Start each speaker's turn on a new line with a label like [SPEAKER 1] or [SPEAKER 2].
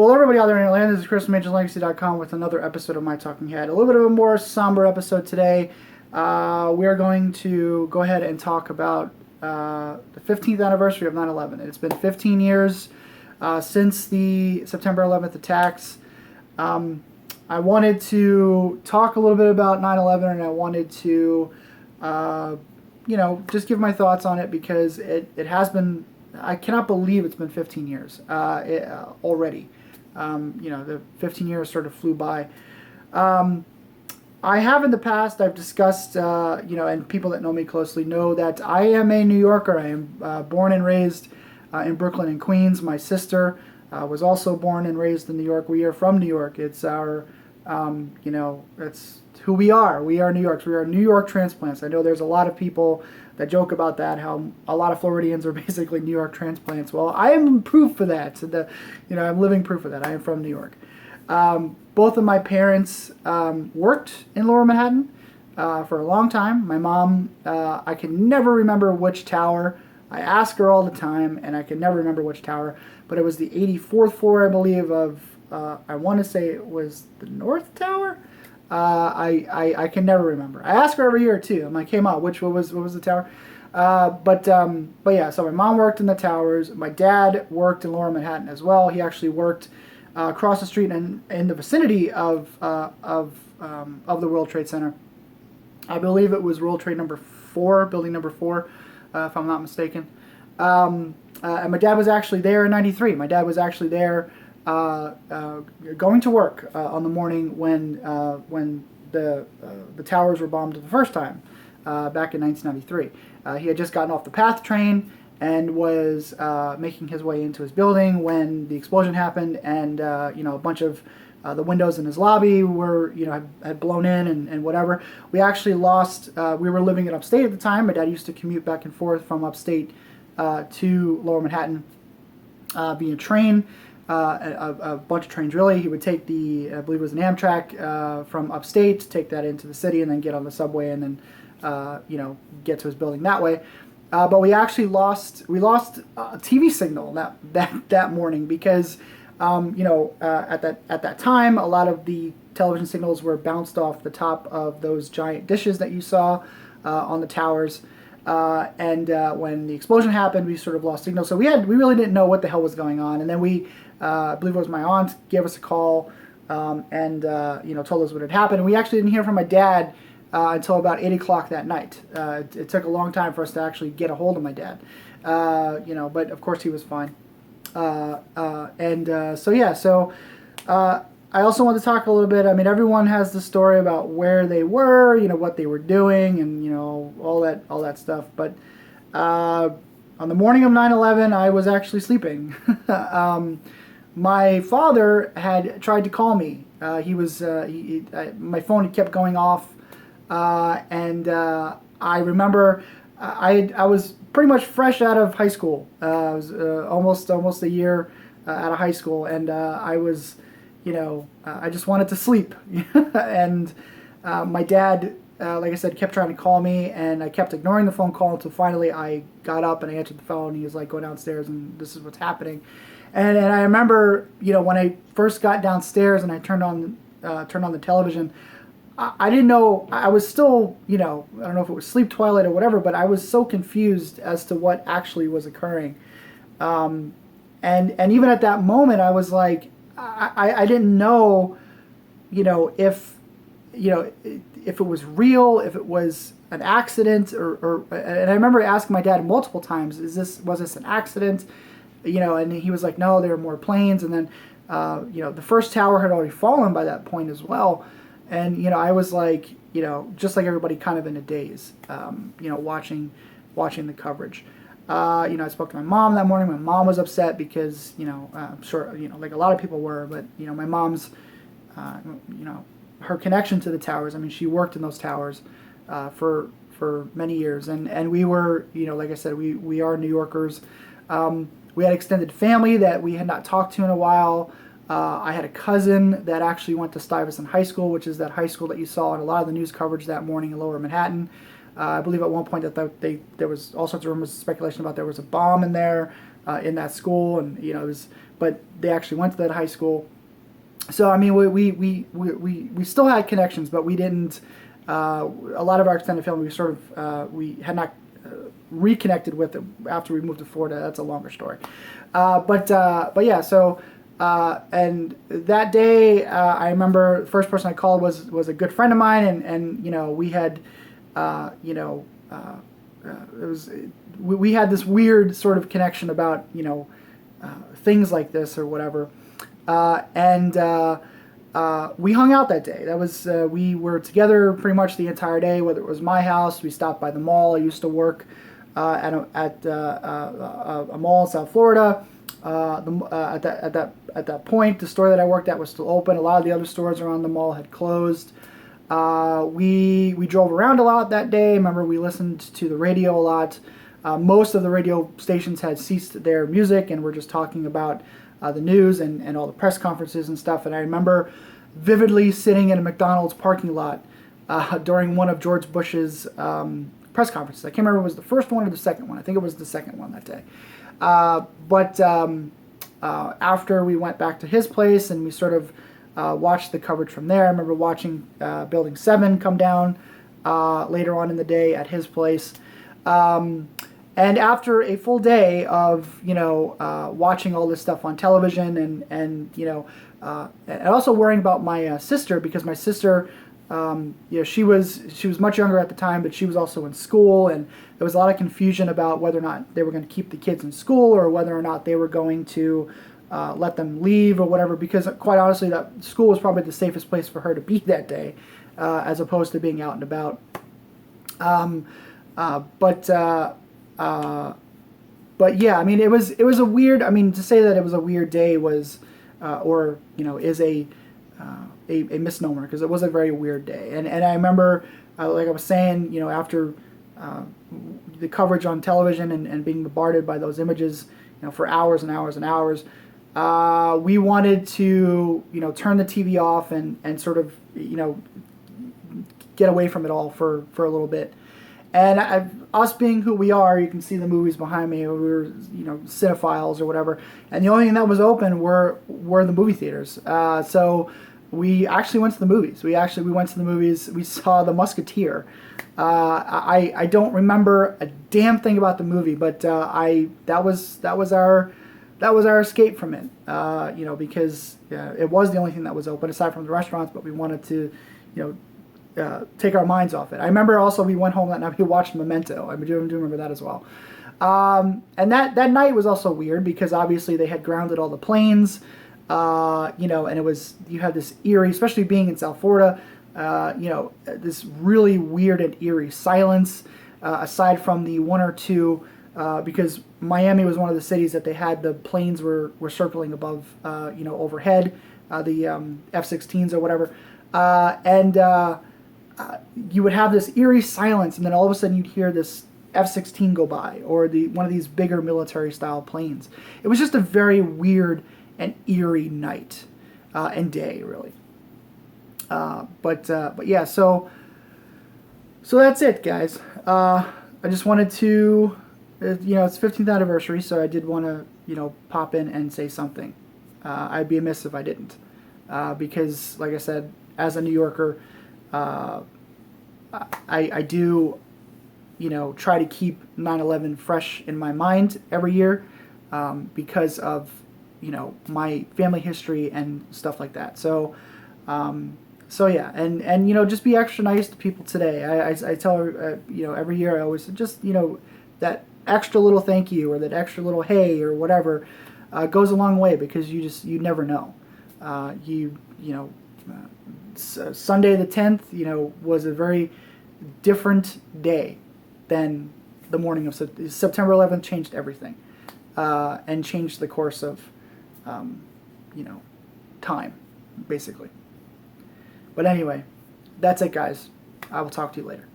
[SPEAKER 1] Well, everybody out there in Atlanta, this is Chris from AncientLegacy.com with another episode of My Talking Head. A little bit of a more somber episode today. We are going to go ahead and talk about the 15th anniversary of 9/11. It's been 15 years since the September 11th attacks. I wanted to talk a little bit about 9/11, and I wanted to, just give my thoughts on it because it has been. I cannot believe it's been 15 years already. The 15 years sort of flew by. I have in the past, I've discussed, and people that know me closely know that I am a New Yorker. I am born and raised in Brooklyn and Queens. My sister was also born and raised in New York. We are from New York. It's our, it's who we are. We are New Yorkers. We are New York transplants. I know there's a lot of people that joke about that, how a lot of Floridians are basically New York transplants. Well, I am proof for that. I'm living proof of that. I am from New York. Both of my parents worked in Lower Manhattan for a long time. My mom, I can never remember which tower. I ask her all the time, and I can never remember which tower. But it was the 84th floor, I believe, of, I want to say it was the North Tower. I can never remember. I ask her every year too. I'm like, hey mom, what was the tower? But yeah. So my mom worked in the towers. My dad worked in Lower Manhattan as well. He actually worked across the street and in the vicinity of the World Trade Center. I believe it was World Trade number 4, building number 4, if I'm not mistaken. And my dad was actually there in '93. My dad was actually there. Going to work on the morning when the towers were bombed the first time back in 1993. He had just gotten off the PATH train and was making his way into his building when the explosion happened, and a bunch of the windows in his lobby were had blown in and whatever. We actually lost. We were living in upstate at the time. My dad used to commute back and forth from upstate to Lower Manhattan via train. A bunch of trains, really. He would take I believe it was an Amtrak from upstate, take that into the city, and then get on the subway, and then get to his building that way. But we actually lost a TV signal that morning because at that time a lot of the television signals were bounced off the top of those giant dishes that you saw on the towers. And when the explosion happened, we sort of lost signal. So we really didn't know what the hell was going on. And then I believe it was my aunt, gave us a call and told us what had happened. And we actually didn't hear from my dad until about 8 o'clock that night. It took a long time for us to actually get a hold of my dad. But of course he was fine. I also want to talk a little bit. I mean, everyone has the story about where they were, what they were doing, and all that stuff. But on the morning of 9/11, I was actually sleeping. My father had tried to call me. My phone kept going off, and I remember I was pretty much fresh out of high school. I was almost a year out of high school, and I was. I just wanted to sleep. And my dad, like I said, kept trying to call me, and I kept ignoring the phone call until finally I got up and I answered the phone. He was like, go downstairs and this is what's happening. And I remember, when I first got downstairs and I turned on the television, I didn't know, I was still, I don't know if it was sleep twilight or whatever, but I was so confused as to what actually was occurring. And even at that moment, I was like, I didn't know, if it was real, if it was an accident, and I remember asking my dad multiple times, was this an accident? And he was like, no, there are more planes. And then, the first tower had already fallen by that point as well. And, I was like, just like everybody, kind of in a daze, watching the coverage. I spoke to my mom that morning. My mom was upset because, I'm sure, like a lot of people were, but, my mom's, her connection to the towers. I mean, she worked in those towers for many years. And we were, like I said, we are New Yorkers. We had extended family that we had not talked to in a while. I had a cousin that actually went to Stuyvesant High School, which is that high school that you saw in a lot of the news coverage that morning in Lower Manhattan. I believe at one point that there was all sorts of rumors and speculation about there was a bomb in there. in that school, and it was, but they actually went to that high school. So I mean, we still had connections, but we didn't. A lot of our extended family, we had not reconnected with it after we moved to Florida. That's a longer story. But yeah. So and that day, I remember the first person I called was a good friend of mine, and we had it was we had this weird sort of connection about things like this or whatever, and we hung out that day. That was we were together pretty much the entire day. Whether it was my house, we stopped by the mall. I used to work at a mall in South Florida. At that point, the store that I worked at was still open. A lot of the other stores around the mall had closed. We drove around a lot that day. Remember, we listened to the radio a lot. Most of the radio stations had ceased their music and were just talking about the news and all the press conferences and stuff. And I remember vividly sitting in a McDonald's parking lot during one of George Bush's press conferences. I can't remember if it was the first one or the second one. I think it was the second one that day. But after we went back to his place and we sort of watched the coverage from there, I remember watching Building 7 come down later on in the day at his place. And after a full day of watching all this stuff on television and also worrying about my sister, because my sister she was much younger at the time, but she was also in school, and there was a lot of confusion about whether or not they were going to keep the kids in school or whether or not they were going to let them leave or whatever, because quite honestly that school was probably the safest place for her to be that day, as opposed to being out and about. But yeah, I mean, it was a weird, I mean, to say that it was a weird day was, is a misnomer, because it was a very weird day. And I remember, like I was saying, after the coverage on television and being bombarded by those images, for hours and hours and hours, we wanted to, turn the TV off and sort of, get away from it all for a little bit. And us being who we are, you can see the movies behind me. We were, cinephiles or whatever. And the only thing that was open were the movie theaters. So we actually went to the movies. We went to the movies. We saw The Musketeer. I don't remember a damn thing about the movie, but that was our escape from it. Because it was the only thing that was open aside from the restaurants. But we wanted to, take our minds off it. I remember also we went home that night. We watched Memento. I do remember that as well. And that night was also weird because obviously they had grounded all the planes. And it was, you had this eerie, especially being in South Florida, this really weird and eerie silence, aside from the one or two, because Miami was one of the cities that they had the planes were circling above, overhead, the F-16s or whatever, and you would have this eerie silence, and then all of a sudden you'd hear this F-16 go by, or one of these bigger military-style planes. It was just a very weird and eerie night and day, really. But yeah, so that's it, guys. I just wanted to, it's 15th anniversary, so I did want to, pop in and say something. I'd be amiss if I didn't, because, like I said, as a New Yorker, I do, try to keep 9/11 fresh in my mind every year, because of, my family history and stuff like that. So yeah, and just be extra nice to people today. I tell her, every year I always just, that extra little thank you or that extra little hey or whatever goes a long way, because you never know. Sunday the 10th, was a very different day than the morning of September 11th. Changed everything, and changed the course of, time, basically. But anyway, that's it, guys. I will talk to you later.